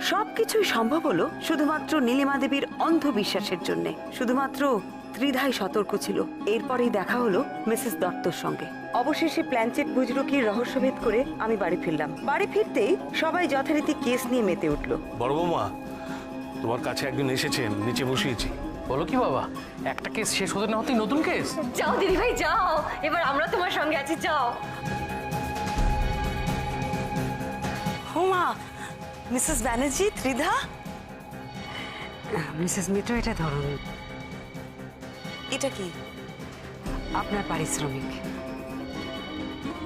সবকিছুই সম্ভব হলো শুধুমাত্র নীলিমা দেবীর অন্ধবিশ্বাসের জন্য। শুধুমাত্র ত্রিধাই সতর্ক ছিল। এরপরেই দেখা হলো মিসেস দত্তর সঙ্গে। অবশেষে প্ল্যানচেট বুজরুকির রহস্যভেদ করে আমি বাড়ি ফিরলাম। বাড়ি ফিরতেই সবাই যথারীতি কেস নিয়ে মেতে উঠলো। বড় বৌমা, তোমার কাছে একদিন এসেছেন, নিচে বসিয়েছি। বলো কি বাবা, একটা কেস শেষ হতে না হতেই নতুন কেস? যাও দিদি ভাই যাও, এবার আমরা তোমার সঙ্গে আছি, যাও। হুমা, মিসেস ব্যানার্জি, ত্রিধা। মিসেস মিত্র, এটা ধরুন। এটা কি? আপনার পারিশ্রমিক।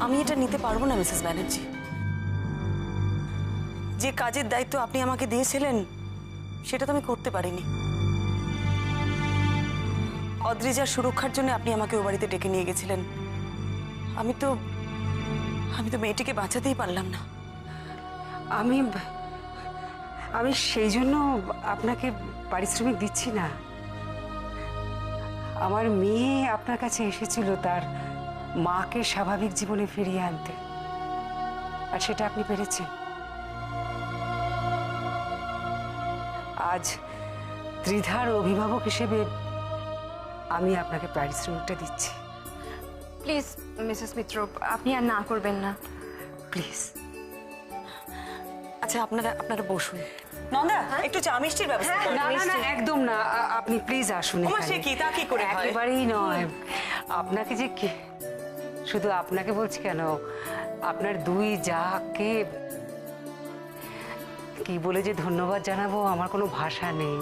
আমি এটা নিতে পারবো না মিসেস ব্যানার্জি। যে কাজের দায়িত্ব আপনি আমাকে দিয়েছিলেন সেটা তো আমি করতে পারিনি। অদ্রিজার সুরক্ষার জন্য আপনি আমাকে ও বাড়িতে ডেকে নিয়ে গেছিলেন। আমি তো মেয়েটিকে বাঁচাতেই পারলাম না। আমি সেই জন্য আপনাকে পারিশ্রমিক দিচ্ছি না। আমার মেয়ে আপনার কাছে এসেছিল তার মাকে স্বাভাবিক জীবনে ফিরিয়ে আনতে, আর সেটা আপনি পেরেছেন। আজ ত্রিধার অভিভাবক হিসেবে আমি আপনাকে পারিশ্রমিকটা দিচ্ছি। প্লিজ মিসেস মিত্র, আপনি আর না করবেন না, প্লিজ। আচ্ছা, আপনারা বসুন। নন্দা, একটু চা মিষ্টির ব্যবস্থা করুন। না না না, একদম না, আপনি প্লিজ আসুন। সে কি, তা কি করে হয়? একেবারেই নয়। আপনাকে যে শুধু আপনাকে বলছি কেন, আপনার দুই যাকে কি বলে যে ধন্যবাদ জানাবো, আমার কোনো ভাষা নেই।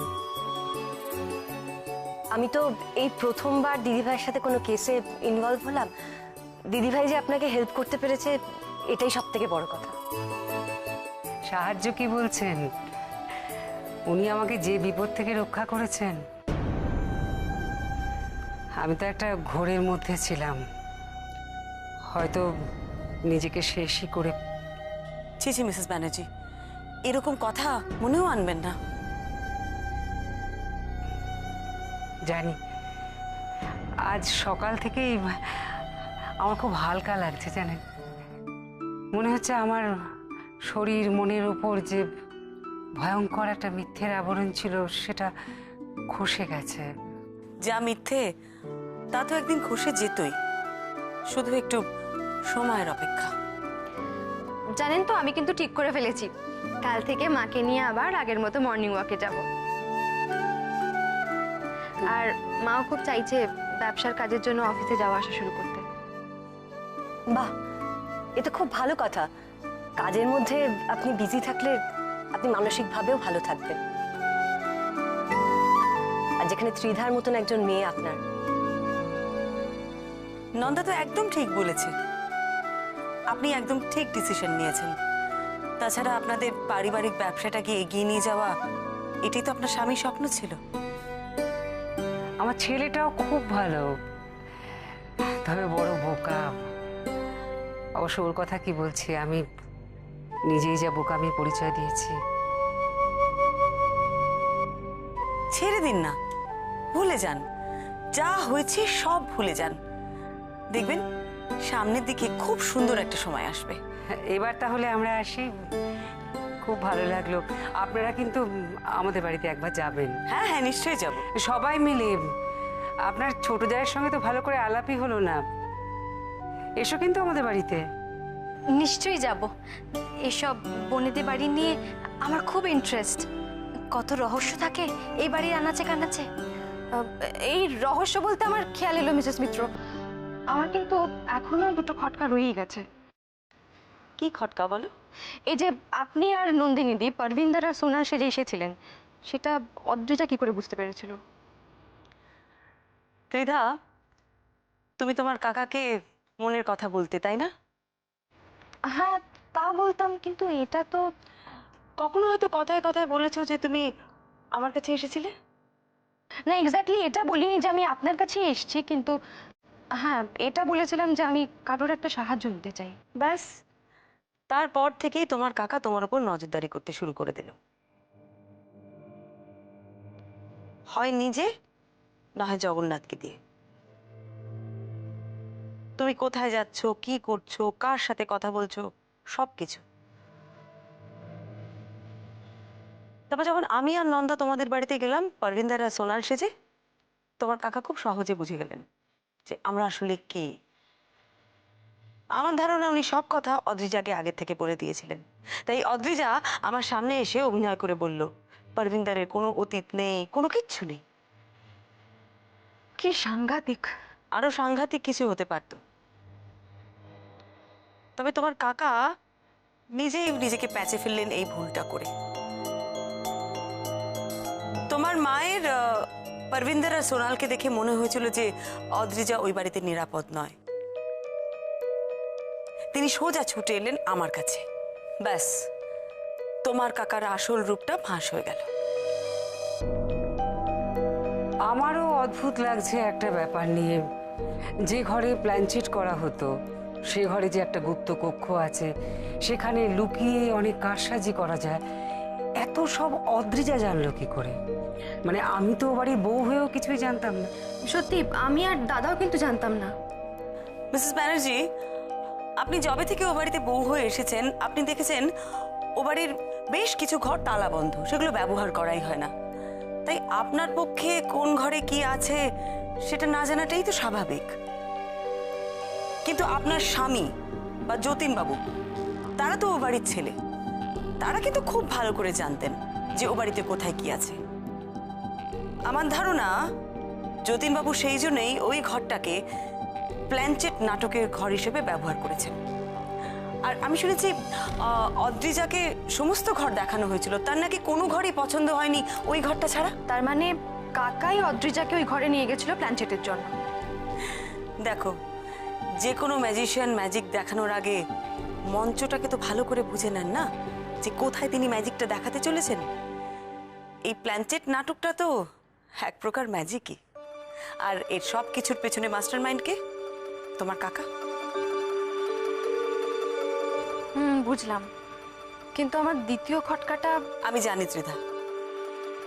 আমি তো এই প্রথমবার দিদিভাইয়ের সাথে কোনো কেসে ইনভলভ হলাম। দিদিভাই যে আপনাকে হেল্প করতে পেরেছে, এটাই সব থেকে বড় কথা। সাহায্য কি বলছেন? উনি আমাকে যে বিপদ থেকে রক্ষা করেছেন। আমি তো একটা ঘোরের মধ্যে ছিলাম, হয়তো নিজেকে শেষই করে। ছি ছি মিসেস ব্যানার্জি, এরকম কথা মনেও আনবেন না। জানি আজ সকাল থেকেই আমার খুব হালকা লাগছে, জানেন। মনে হচ্ছে আমার শরীর মনের উপর যে ভয়ঙ্কর একটা মিথ্যের আবরণ ছিল সেটা খসে গেছে। যা মিথ্যে তা তো একদিন খসে যেতই, শুধু একটু সময়ের অপেক্ষা। জানেন তো, আমি কিন্তু ঠিক করে ফেলেছি, কাল থেকে মাকে নিয়ে আবার আগের মতো মর্নিং ওয়াকে যাব। আর মাও খুব চাইছে ব্যবসার কাজের জন্য অফিসে যাওয়া আসা শুরু করতে। বাহ, এটা খুব ভালো কথা। কাজের মধ্যে আপনি বিজি থাকলে আপনি মানসিকভাবেও ভালো থাকবেন। আর যেখানে ত্রিধার মতন একজন মেয়ে আপনার। নন্দা তো একদম ঠিক বলেছে, আপনি একদম ঠিক ডিসিশন নিয়েছেন। তাছাড়া আপনাদের পারিবারিক ব্যবসাটাকে এগিয়ে নিয়ে যাওয়া, এটাই তো আপনার স্বামীর স্বপ্ন ছিল। আমার ছেলেটাও খুব ভালো, তবে বড় বোকা। অবশ্য ওর কথা কি বলছি, আমি নিজেই যা বোকামির পরিচয় দিয়েছি। ছেড়ে দিন না, ভুলে যান। যা হয়েছে সব ভুলে যান। দেখবেন সামনের দিকে খুব সুন্দর একটা সময় আসবে। এবার তাহলে আমরা আসি। খুব ভালো লাগলো। আপনারা কিন্তু আমাদের বাড়িতে একবার যাবেন। হ্যাঁ হ্যাঁ, নিশ্চয়ই যাব। সবাই মিলে। আপনার ছোট জায়ের সঙ্গে তো ভালো করে আলাপই হলো না। এসো কিন্তু আমাদের বাড়িতে। নিশ্চয়ই যাব। এসব বোনেদের বাড়ি নিয়ে আমার খুব ইন্টারেস্ট। কত রহস্য থাকে এই বাড়ির আনাচে কানাচে। এই রহস্য বলতে আমার খেয়াল এলো মিসেস মিত্র, আমার কিন্তু এখনো দুটো খটকা রয়েই গেছে। কি খটকা বলো? এই যে আপনি আর নন্দিনীদি পারভিন্দার আর সোনার সেজে এসেছিলেন, সেটা অদ্রিজা কি করে বুঝতে পেরেছিল? ত্রিধা, তুমি তোমার কাকাকে মনের কথা বলতে, তাই না? হ্যাঁ, তা বলতাম, কিন্তু এটা তো কখনো হয়তো কথায় কথায় বলেছো যে তুমি আমার কাছে এসেছিলে। না, এক্স্যাক্টলি এটা বলিনি যে আমি আপনার কাছে এসেছি, কিন্তু হ্যাঁ এটা বলেছিলাম যে আমি কারোর একটা সাহায্য নিতে চাই। ব্যাস, তারপর থেকেই তোমার কাকা তোমার উপর নজরদারি করতে শুরু করে দিল। হয় নিজে, না হয় জগন্নাথকে দিয়ে। তুমি কোথায় যাচ্ছ, কি করছো, কার সাথে কথা বলছো, সবকিছু। তারপর যখন আমি আর নন্দা তোমাদের বাড়িতে গেলাম পরবিন্দর আর সোনাল সেজে, তোমার কাকা খুব সহজে বুঝে গেলেন যে আমরা আসলে কে। আমার ধারণা উনি সব কথা অদ্রিজাকে আগে থেকে বলে দিয়েছিলেন, তাই অদ্রিজা আমার সামনে এসে অভিনয় করে বলল পরবিন্দরের কোনো অতীত নেই, কোনো কিচ্ছু নেই। কি সাংঘাতিক। আরো সাংঘাতিক কিছু হতে পারত, তবে তোমার কাকা নিজেই নিজেকে প্যাচে ফেললেন এই ভুলটা করে। তোমার মায়ের পরবিন্দর আর সোনালকে দেখে মনে হয়েছিল যে অদ্রিজা ওই বাড়িতে নিরাপদ নয়। তিনি সোজা ছুটে এলেন আমার কাছে, ব্যাস তোমার কাকার আসল রূপটা ফাঁস হয়ে গেল। আমারও অদ্ভুত লাগছে একটা ব্যাপার নিয়ে। যে ঘরে প্ল্যানচিট করা হতো সে ঘরে যে একটা গুপ্ত কক্ষ আছে, সেখানে লুকিয়ে অনেক কারসাজি করা যায়, এত সব অদ্রিজা জানলো কি করে? মানে আমি তো ও বাড়ির বউ হয়েও কিছুই জানতাম না। সত্যি আমি আর দাদাও কিন্তু জানতাম না। মিসেস ব্যানার্জি, আপনি যবে থেকে ও বাড়িতে বউ হয়ে এসেছেন আপনি দেখেছেন ও বাড়ির বেশ কিছু ঘর তালা বন্ধ, সেগুলো ব্যবহার করাই হয় না। তাই আপনার পক্ষে কোন ঘরে কি আছে সেটা না জানাটাই তো স্বাভাবিক। কিন্তু আপনার স্বামী বা যতীন বাবু, তারা তো ও বাড়ির ছেলে, তারা কিন্তু খুব ভালো করে জানতেন যে ও বাড়িতে কোথায় কি আছে। আমার ধারণা যতীন বাবু সেই জন্যই ওই ঘরটাকে প্ল্যানচেট নাটকের ঘর হিসেবে ব্যবহার করেছেন। আর আমি শুনেছি অদ্রিজাকে সমস্ত ঘর দেখানো হয়েছিল, তার নাকি কোনো ঘরই পছন্দ হয়নি ওই ঘরটা ছাড়া। তার মানে কাকাই অদ্রিজাকে ওই ঘরে নিয়ে গেছিল প্ল্যানচেটের জন্য। দেখো, যে কোনো ম্যাজিশিয়ান ম্যাজিক দেখানোর আগে মঞ্চটাকে তো ভালো করে বুঝে নেন না, যে কোথায় তিনি ম্যাজিকটা দেখাতে চলেছেন। এই প্ল্যানচেট নাটকটা তো এক প্রকার ম্যাজিকই, আর এর সব কিছুর পেছনে মাস্টার মাইন্ড কে? তোমার কাকা। বুঝলাম, কিন্তু আমার দ্বিতীয় খটকাটা। আমি জানি ত্রিধা,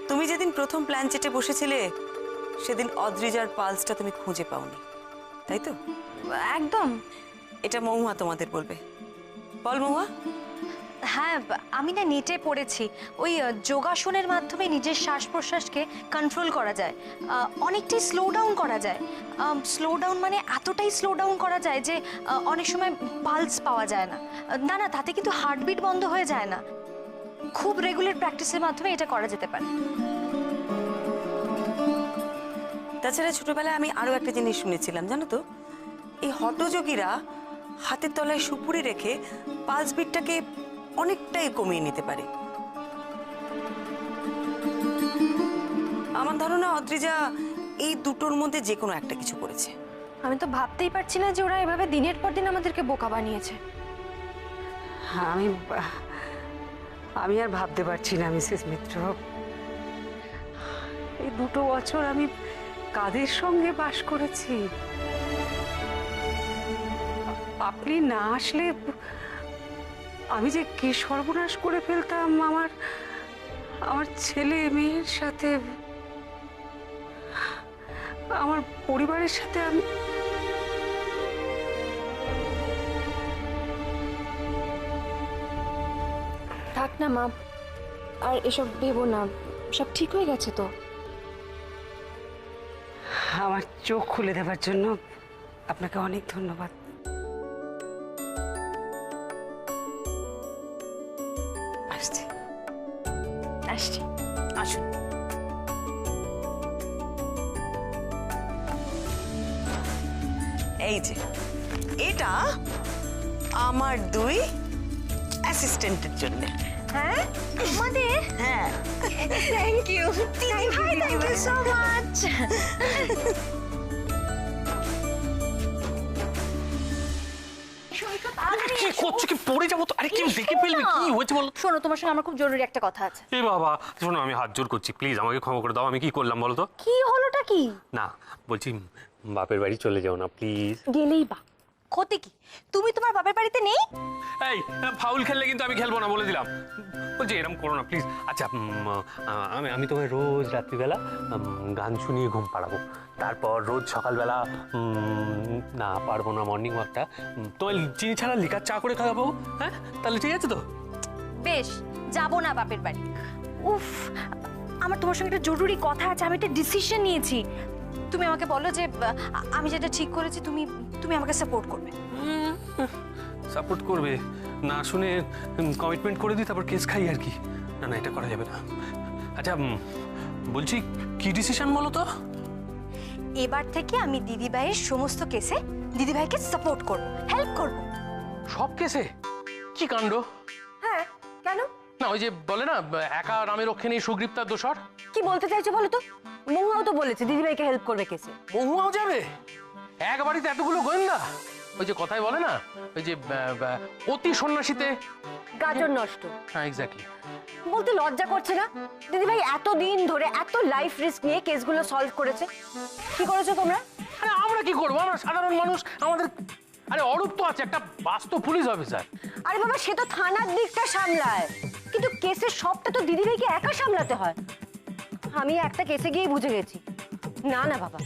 তুমি যেদিন প্রথম প্ল্যানচেটে বসেছিলে সেদিন অদ্রিজার পালসটা তুমি খুঁজে পাওনি, তাই তো? একদম। এটা মহুয়া তোমাদের বলবে। বল মহুয়া। হ্যাঁ, আমি না নেটে পড়েছি ওই যোগাসনের মাধ্যমে নিজের শ্বাস প্রশ্বাসকে কন্ট্রোল করা যায়, অনেকটাই স্লো ডাউন করা যায়। স্লো ডাউন মানে এতটাই স্লো ডাউন করা যায় যে অনেক সময় পালস পাওয়া যায় না। না না, তাতে কিন্তু হার্টবিট বন্ধ হয়ে যায় না। খুব রেগুলার প্র্যাকটিসের মাধ্যমে এটা করা যেতে পারে। তাছাড়া ছোটবেলায় আমি আরো একটা জিনিস শুনেছিলাম, জানো তো, এই হঠযোগীরা হাতের তলায় সুপুরি রেখে পালস বিটটাকে অনেকটাই কমিয়ে নিতে পারে। আমার ধারণা অদ্রিজা এই দুটোর মধ্যে যে কোনো একটা কিছু করেছে। আমি তো ভাবতেই পারছি না যে ওরা এভাবে দিনের পর দিন আমাদেরকে বোকা বানিয়েছে। আমি আমি আর ভাবতে পারছি না মিসেস মিত্র, এই 2 বছর আমি কাদের সঙ্গে বাস করেছি। আপনি না আসলে আমি যে কি সর্বনাশ করে ফেলতাম আমার ছেলে মেয়ের সাথে, আমার পরিবারের সাথে। আমি থাক না মা, আর এসব ভেবো না, সব ঠিক হয়ে গেছে তো। আমার চোখ খুলে দেওয়ার জন্য আপনাকে অনেক ধন্যবাদ। আসছি আসছি। আসুন। এই যে এটা আমার 2 অ্যাসিস্ট্যান্টের জন্য। হ্যাঁ আমাদের। হ্যাঁ, thank you, thank you so much. কি করছো? কি পড়ে যাবো তো? আরে কি দেখে ফেলবে? কি হয়েছে বলো? শোনো, তোমার সঙ্গে আমার খুব জরুরি একটা কথা আছে। এ বাবা, শোনো, আমি হাত জোর করছি, প্লিজ আমাকে ক্ষমা করে দাও। আমি কি করলাম বলো তো? কি হলোটা কি? না, বলছি বাপের বাড়ি চলে যাও না প্লিজ। গেলেই বা ক্ষতি কি? তুমি তোমার বাপের বাড়িতে নেই? এই ফাউল খেললে কিন্তু আমি খেলবো না বলে দিলাম। বলছি এরকম করো না প্লিজ। আচ্ছা আমি তোমায় রোজ রাত্রিবেলা গান শুনিয়ে ঘুম পাড়াবো, তারপর রোজ সকালবেলা না পারবো না মর্নিং ওয়াকটা তোমায় চিনি ছাড়া লিকার চা করে খাওয়াবো। হ্যাঁ তাহলে ঠিক আছে তো? বেশ, যাবো না বাপের বাড়ি। উফ, আমার তোমার সঙ্গে একটা জরুরি কথা আছে, আমি একটা ডিসিশন নিয়েছি। তুমি আমাকে বলো যে আমি যেটা ঠিক করেছি তুমি তুমি আমাকে সাপোর্ট করবে। সাপোর্ট করবে না শুনে কমিটমেন্ট করে দিই তারপর কেস খাই আর কি? না না, এটা করা যাবে না। আচ্ছা বলছি কি ডিসিশন বলো তো? এবার থেকে আমি দিদিভাইয়ের সমস্ত কেসে দিদিভাইকে সাপোর্ট করব, হেল্প করব। সব কেসে? কি কাণ্ড! হ্যাঁ, কেন? না ওই যে বলে না, একা নামে রক্ষে নেই সুগ্রীব তার দোসর। কি বলতে চাইছো বলো তো? মহুয়াও তো বলেছে দিদিভাইকে হেল্প করবে কেসে। মহুয়াও যাবে? এক বাড়িতে এতগুলো গোয়েন্দা? ওই যে কথাই বলে না, ওই যে অতি সন্ন্যাসীতে গাজর নষ্ট। হ্যাঁ এক্স্যাক্টলি। বলতে লজ্জা করছে না? দিদিভাই এতদিন ধরে এত লাইফ রিস্ক নিয়ে কেসগুলো সলভ করেছে, কি করেছো তোমরা? আরে আমরা কি করবো, আমরা সাধারণ মানুষ। আমাদের আরে অরূপ তো আছে একটা বাস্তব পুলিশ অফিসার। আরে বাবা, সে তো থানার দিকটা সামলায়, কিন্তু কেসের সবটা তো দিদিভাইকে একা সামলাতে হয়। আমি একটা কেসে গিয়ে বুঝে গেছি, না না বাবা,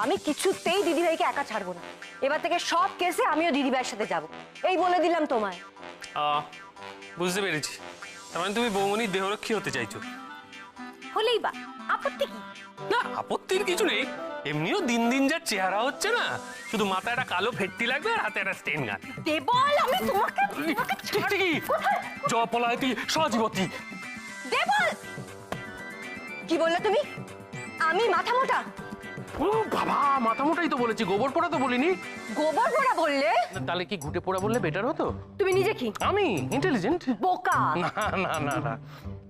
আমি কিছুতেই দিদিভাইকে একা ছাড়বো না। এবার থেকে সব কেসে আমিও দিদিভাইয়ের সাথে যাব, এই বলে দিলাম তোমায়। বুঝতে পেরেছি, তার মানে তুমি বৌমনির দেহরক্ষী হতে চাইছো? হলেই বা, আপত্তি কি? না আপত্তির কিছু নেই, এমনিও দিন দিন যা চেহারা হচ্ছে না, শুধু মাথায় একটা কালো ফেট্টি লাগবে আর হাতে একটা স্টেন গান। দেবল, আমি তোমাকে ঠিকই, জপলায়তি সজীবতী। দেবল, কি বললে তুমি? আমি মাথা মোটা? ও বাবা, মাথা মোটাই তো বলেছি, গোবর পোড়া তো বলিনি। গোবর পোড়া বললে? তাহলে কি ঘুটে পোড়া বললে বেটার হতো? তুমি নিজে কি আমি ইন্টেলিজেন্ট? বোকা, না না না না,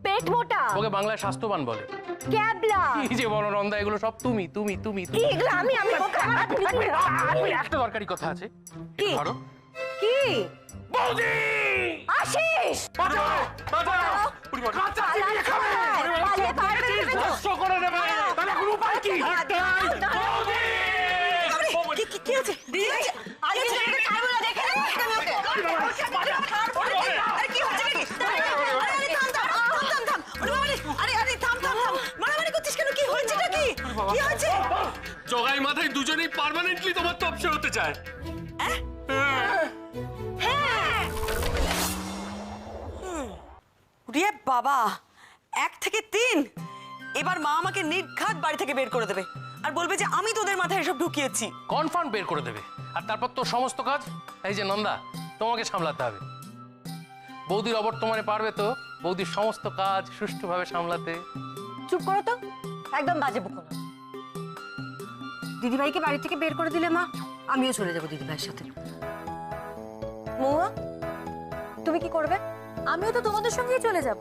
পেট মোটা, ওকে বাংলায় স্বাস্থ্যবান বলে। ক্যাবলা, এই যে বলো নন্দা, এগুলো সব তুমি তুমি তুমি তুমি। এগুলো আমি বোকা। একটা দরকারি কথা আছে, কি? ধরো। কি? বৌদি! আশিস, বাঁচাও! বাঁচাও! পরিবার, পালিয়ে পারবে না। ধ্বংস করে দেবে! তাহলে এখন উপায় কি? বৌদি! কি আছে? আরে ছেড়ে ছাড়বো না, দেখে নে। আরে কি হচ্ছে নাকি? আরে থাম থাম থাম। আরে থাম থাম থাম। মারামারি করছিস কেন? কি হয়েছে নাকি? কি হয়েছে? জগাই মাথায় দুজনেই পার্মানেন্টলি তোমার তপসে হতে চায়। রে বাবা, 1 থেকে 3, এবার মা আমাকে নির্ঘাত বাড়ি থেকে বের করে দেবে আর বলবে যে আমি তোদের মাথায় এসব ঢুকিয়েছি। কনফার্ম বের করে দেবে, আর তারপর তো সমস্ত কাজ এই যে নন্দা তোমাকে সামলাতে হবে। বৌদির অবর্তমানে পারবে তো বৌদির সমস্ত কাজ সুষ্ঠুভাবে সামলাতে? চুপ করো তো, একদম বাজে বকো না। দিদিভাইকে বাড়ি থেকে বের করে দিলে মা, আমিও চলে যাব দিদিভাইয়ের সাথে। মহুয়া, তুমি কি করবে? আমিও তো তোমাদের সঙ্গেই চলে যাব।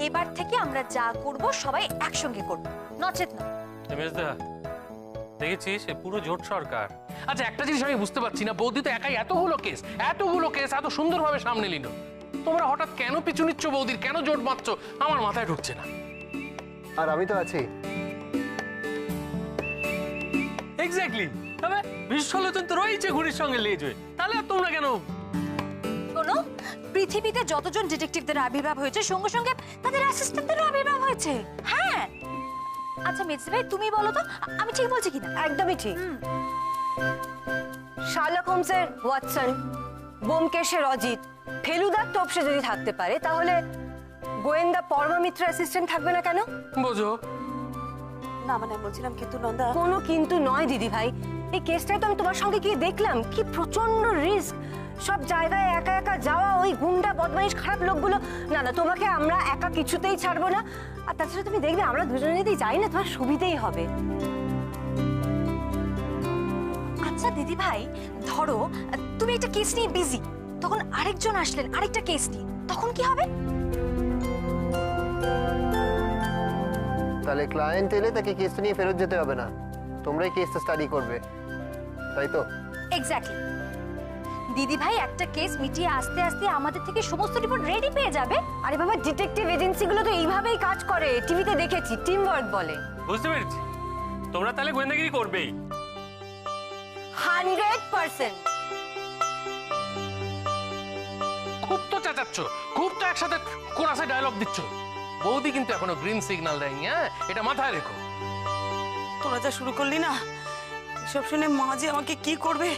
এবার থেকে আমরা যা করব সবাই একসঙ্গে করব, নচেত না। মেজদা দেখেছিস, এ পুরো জোট সরকার। আচ্ছা একটা জিনিস আমি বুঝতে পারছি না, বৌদি তো একাই এতগুলো কেস এত সুন্দরভাবে সামনে নিল, তোমরা হঠাৎ কেন পিছু নিচ্ছ বৌদির, কেন জোট বাঁধছো আমার মাথায় ঢুকছে না। আর আমি তো আছি। এক্স্যাক্টলি, তবে বিশ্বলোচন তো রয়েছে ঘুড়ির সঙ্গে লেজ হয়ে, তাহলে আর তোমরা কেন? শোনো, পৃথিবীতে যতজন ডিটেকটিভদের আবির্ভাব হয়েছে সঙ্গে সঙ্গে তাদের অ্যাসিস্ট্যান্টদেরও আবির্ভাব হয়েছে। হ্যাঁ, আচ্ছা মেজদি ভাই তুমি বলো তো আমি ঠিক বলছি কিনা? একদমই ঠিক। শার্লক হোমসের ওয়াটসন, ব্যোমকেশের অজিত, ফেলুদার তোপসে যদি থাকতে পারে, তাহলে গোয়েন্দা পরমামিত্র অ্যাসিস্ট্যান্ট থাকবে না কেন? বোঝো না মানে বলছিলাম, কিন্তু নন্দা। কোনো কিন্তু নয় দিদি ভাই, এই কেসটাই তো আমি তোমার সঙ্গে গিয়ে দেখলাম, কি প্রচন্ড রিস্ক। সব জায়গায় একা একা যাওয়া, ওই গুন্ডা বদমাইশ খারাপ লোকগুলো। না না, তোমাকে আমরা একা কিছুতেই ছাড়বো না। আর তাছাড়া তুমি দেখবে আমরা দুজনে যদি যাই না, তোমার সুবিধেই হবে। আচ্ছা দিদি ভাই, ধরো তুমি একটা কেস নিয়ে বিজি, তখন আরেকজন আসলেন আরেকটা কেস নিয়ে, তখন কি হবে? তাহলে ক্লায়েন্ট এলে তাকে কেসটা নিয়ে ফেরত যেতে হবে না, তোমরাই কেসটা স্টাডি করবে, তাই তো? এক্স্যাক্টলি। দিদি ভাই একটা কেস মিটিয়ে আস্তে আস্তে আমাদের থেকে সমস্ত রিপোর্ট রেডি পেয়ে যাবে। আরে বাবা, ডিটেকটিভ এজেন্সিগুলো তো এইভাবেই কাজ করে, টিভিতে দেখেছি, টিম ওয়ার্ক বলে। বুঝতে পেরেছি, তোমরা তাহলে গোয়েন্দাগিরি করবেই। 100%। খুব তো চেঁচাচ্ছ, খুব তো একসাথে কোরাসে ডায়লগ দিচ্ছ। বৌদি কিন্তু এখনো গ্রিন সিগন্যাল দেয়নি, হ্যাঁ, এটা মাথায় রেখো। তোরা যা শুরু করলি না, সব শুনে মা যে আমাকে কি করবে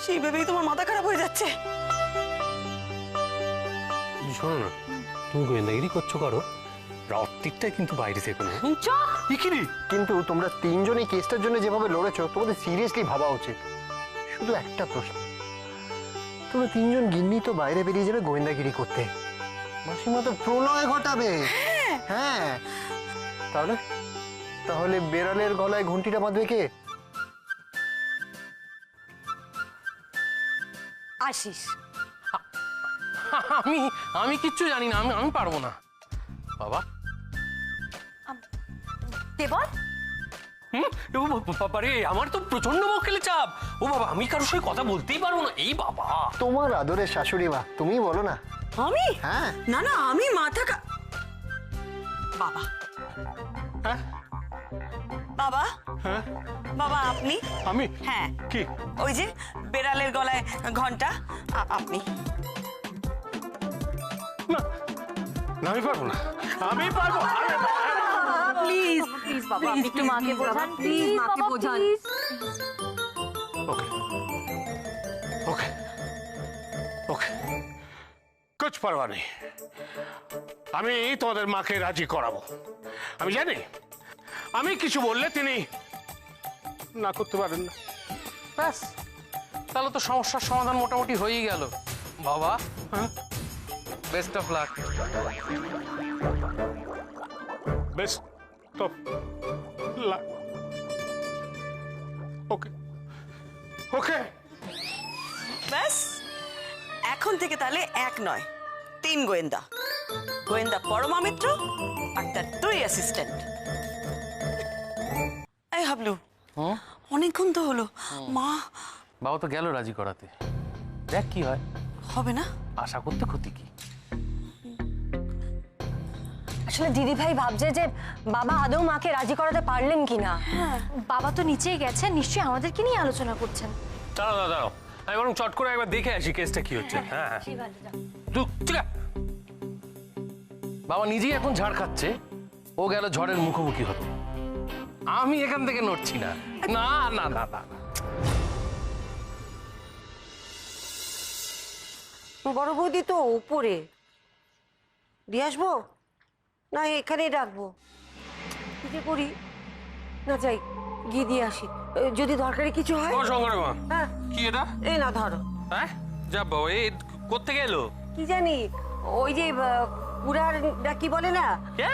সেই ভেবেই তোমার মাথা খারাপ হয়ে যাচ্ছে। শোনো না, তুমি গোয়েন্দাগিরি করছো করো, রাত্রিটা কিন্তু বাইরে থেকে না। ইকিরি, কিন্তু তোমরা তিনজন এই কেসটার জন্য যেভাবে লড়েছো, তোমাদের সিরিয়াসলি ভাবা উচিত। শুধু একটা প্রশ্ন, তোমরা তিনজন গিন্নি তো বাইরে বেরিয়ে যাবে গোয়েন্দাগিরি করতে, মাসিমা তো প্রলয় ঘটাবে। হ্যাঁ, তাহলে তাহলে বেড়ালের গলায় ঘন্টিটা বাঁধবে কে? আশিস। আমি আমি কিচ্ছু জানি না, আমি পারবো না বাবা। দেবল, বাবারে, আমার তো প্রচন্ড মক্কেলে চাপ। ও বাবা, আমি কারোর সঙ্গে কথা বলতেই পারবো না। এই বাবা, তোমার আদরের শাশুড়ি মা, তুমিই বলো না। আমি? হ্যাঁ। না না, আমি বাবা। হ্যাঁ বাবা, হ্যাঁ বাবা আপনি? আমি হ্যাঁ, কি? ওই যে বেড়ালের গলায় ঘন্টা, আপনি? না না, আমি পারবো না, আমি পারবো। প্লিজ প্লিজ বাবা, আপনি একটু মাকে বোঝান, প্লিজ মাকে বোঝান। ওকে ওকে ওকে, কুছ পারবা নেই, আমি তোমাদের মাকে রাজি করাবো। আমি জানি আমি কিছু বললে তিনি না করতে পারেন না। ব্যাস, তাহলে তো সমস্যার সমাধান মোটামুটি হয়েই গেল বাবা। হ্যাঁ, best of luck. Best of luck. Okay okay. ব্যাস, এখন থেকে তাহলে এক নয়, 3 গোয়েন্দা। গোয়েন্দা পরমা মিত্র আর তার 2 অ্যাসিস্ট্যান্ট। এই হাবলু, অনেকক্ষণ তো হলো, মা বাবা তো গেল রাজি করাতে, দেখ কি হয়। হবে না? আশা করতে ক্ষতি কি? আসলে দিদি ভাই ভাবছে যে বাবা আদৌ মাকে রাজি করাতে পারলেন কিনা। বাবা তো নিচেই গেছেন, নিশ্চয়ই আমাদেরকে নিয়ে আলোচনা করছেন। দাঁড়াও দাঁড়াও দাঁড়াও, আমি বরং চট করে একবার দেখে আসি কেসটা কি হচ্ছে। হ্যাঁ হ্যাঁ, ঠিক আছে। বাবা নিজেই এখন ঝাড় খাচ্ছে, ও গেল ঝড়ের মুখোমুখি হতে। আমি এখান থেকে নড়ছি না, না না না না। বড় বৌদি তো উপরে, দিয়ে আসবো না এখানেই রাখবো? কি যে করি, না যাই গিয়ে দিয়ে আসি, যদি দরকারি কিছু হয়। ও শঙ্করের মা, হ্যাঁ, কি এটা? এই না ধরো। হ্যাঁ, যা বাবা, এই কোত্থেকে এলো? কি জানি, ওই যে কুড়ার কি বলে না, কে?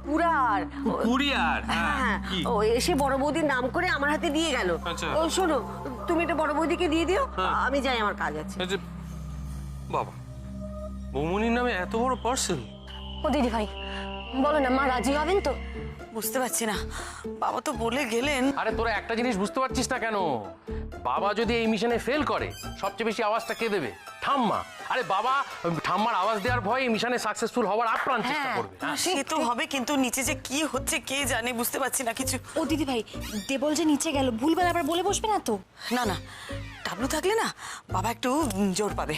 কুড়ার। কুরিয়ার? হ্যাঁ, হ্যাঁ, কি? ও এসে বড় বৌদির নাম করে আমার হাতে দিয়ে গেল। আচ্ছা। ও শোনো, তুমি এটা বড় বৌদিকে দিয়ে দিও, হ্যাঁ। আমি যাই, আমার কাজ আছে। এই যে, বাবা, বৌমনির নামে এত বড় পার্সেল? ও দিদি ভাই, বলো না মা রাজি হবেন তো? বুঝতে পারছি না, বাবা তো বলে গেলেন। আরে তোরা একটা জিনিস বুঝতে পারছিস না কেন? বাবা যদি এই মিশনে ফেল করে, সবচেয়ে বেশি আওয়াজটা কে দেবে? ঠাম্মা। আরে বাবা ঠাম্মার আওয়াজ দেওয়ার ভয়ে এই মিশনে সাকসেসফুল হওয়ার আপ্রাণ চেষ্টা করবে। সে তো হবে, কিন্তু নিচে যে কি হচ্ছে কে জানে, বুঝতে পারছি না কিছু। ও দিদি ভাই, দেবল যে নিচে গেল, ভুলভাল আবার বলে বসবে না তো? না না, টাবলু থাকলে না বাবা একটু জোর পাবে।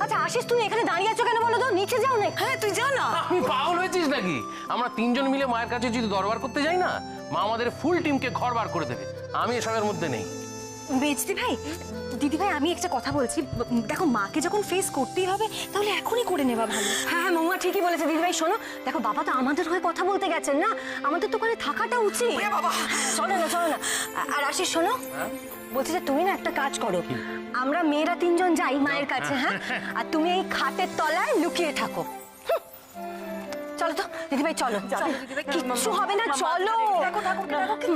আচ্ছা আশিস, তুমি এখানে দাঁড়িয়ে আছো কেন বলো তো? নিচে যাও না। হ্যাঁ তুই যা না। আমি পাগল হয়েছিস নাকি? আমরা তিনজন মিলে মায়ের কাছে যদি দরবার করতে যাই না, মা আমাদের ফুল টিমকে ঘর বার করে দেবে। আমি এসবের মধ্যে নেই। বেচদি ভাই, দিদি ভাই আমি একটা কথা বলছি, দেখো মাকে যখন ফেস করতেই হবে তাহলে এখনই করে নেওয়া ভালো। হ্যাঁ হ্যাঁ, মৌমা ঠিকই বলেছে। দিদি ভাই শোনো, দেখো বাবা তো আমাদের হয়ে কথা বলতে গেছেন না, আমাদের তো ওখানে থাকাটা উচিত। বাবা চলো না চলো না। আর আশিস শোনো, বলছি যে তুমি না একটা কাজ করো, আমরা মেয়েরা তিনজন যাই মায়ের কাছে, হ্যাঁ, আর তুমি এই খাটের তলায় লুকিয়ে থাকো। চলো তো দিদি ভাই, চলো। কিচ্ছু হবে না, চলো।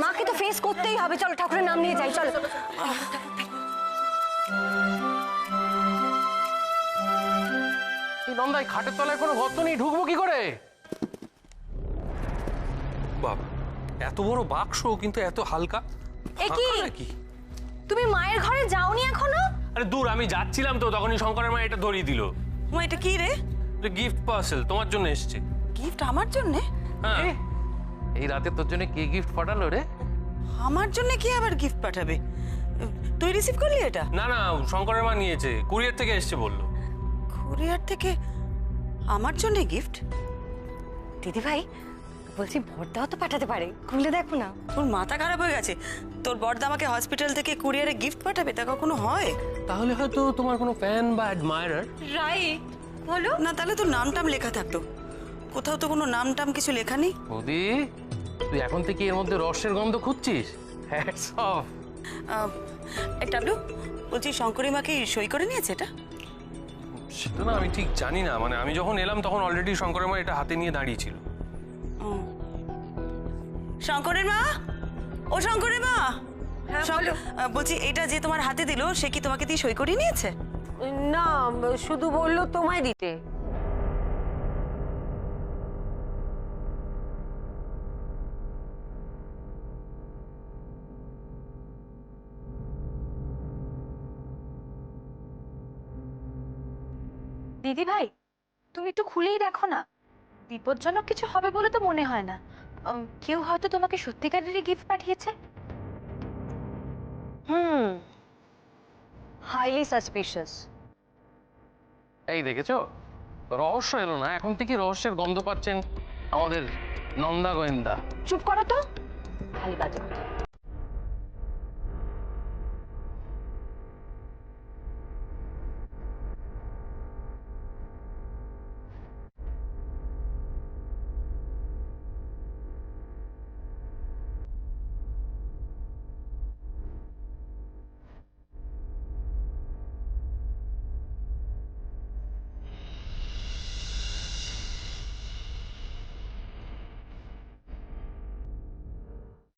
মাকে তো ফেস করতেই হবে, চলো ঠাকুরের নাম নিয়ে যাই, চলো। এই নন্দাই খাটের তলায় কোনো গর্ত নেই, ঢুকবো কি করে? বাবা, এত বড় বাক্স কিন্তু এত হালকা। এ কি? ফাঁকা নাকি? তুমি মায়ের ঘরে যাওনি এখনো? আরে দূর, আমি যাচ্ছিলাম তো, তখনই শঙ্করের মা এটা ধরিয়ে দিল। মা এটা কি রে? গিফট পার্সেল তোমার জন্য এসেছে। গিফট আমার জন্য? হ্যাঁ, এই রাতে তোর জন্য কে গিফট পাঠালো রে? আমার জন্য কি আবার গিফট পাঠাবে? তুই রিসিভ করলি এটা? না না, শঙ্করের মা নিয়েছে, কুরিয়ার থেকে এসছে বললো। কুরিয়ার থেকে আমার জন্য গিফট? দিদি ভাই বলছি বড়দাও তো পাঠাতে পারে, খুলে দেখো না। তোর মাথা খারাপ হয়ে গেছে? তোর বড়দা আমাকে হসপিটাল থেকে কুরিয়ারে গিফট পাঠাবে? তা কখনো হয়? তাহলে হয়তো তোমার কোনো ফ্যান বা অ্যাডমায়ারার। রাইট বলো না তাহলে তো নাম টাম লেখা থাকতো, কোথাও তো কোনো নাম টাম কিছু লেখা নেই। বৌদি, তুই এখন থেকে এর মধ্যে রসের গন্ধ খুঁজছিস? Hats off. টাবলু, বলছি শঙ্করী মা কি সই করে নিয়েছে এটা? সেটা না আমি ঠিক জানি না, মানে আমি যখন এলাম তখন অলরেডি শঙ্করের মা এটা হাতে নিয়ে দাঁড়িয়ে ছিল। শঙ্করের মা, ও শঙ্করের মা, বলছি এটা যে তোমার হাতে দিল সে কি তোমাকে দিয়ে সই করিয়ে নিয়েছে? না, শুধু বললো তোমায় দিতে। দিদি ভাই, তুমি একটু খুলেই দেখো না, বিপজ্জনক কিছু হবে বলে তো মনে হয় না। কেউ হয়তো তোমাকে সত্যিকারেরই গিফট পাঠিয়েছে। Highly suspicious. এই দেখেছো, রহস্য এলো না, এখন থেকে রহস্যের গন্ধ পাচ্ছেন আমাদের নন্দা গোয়েন্দা। চুপ করো তো, খালি বাজে কথা।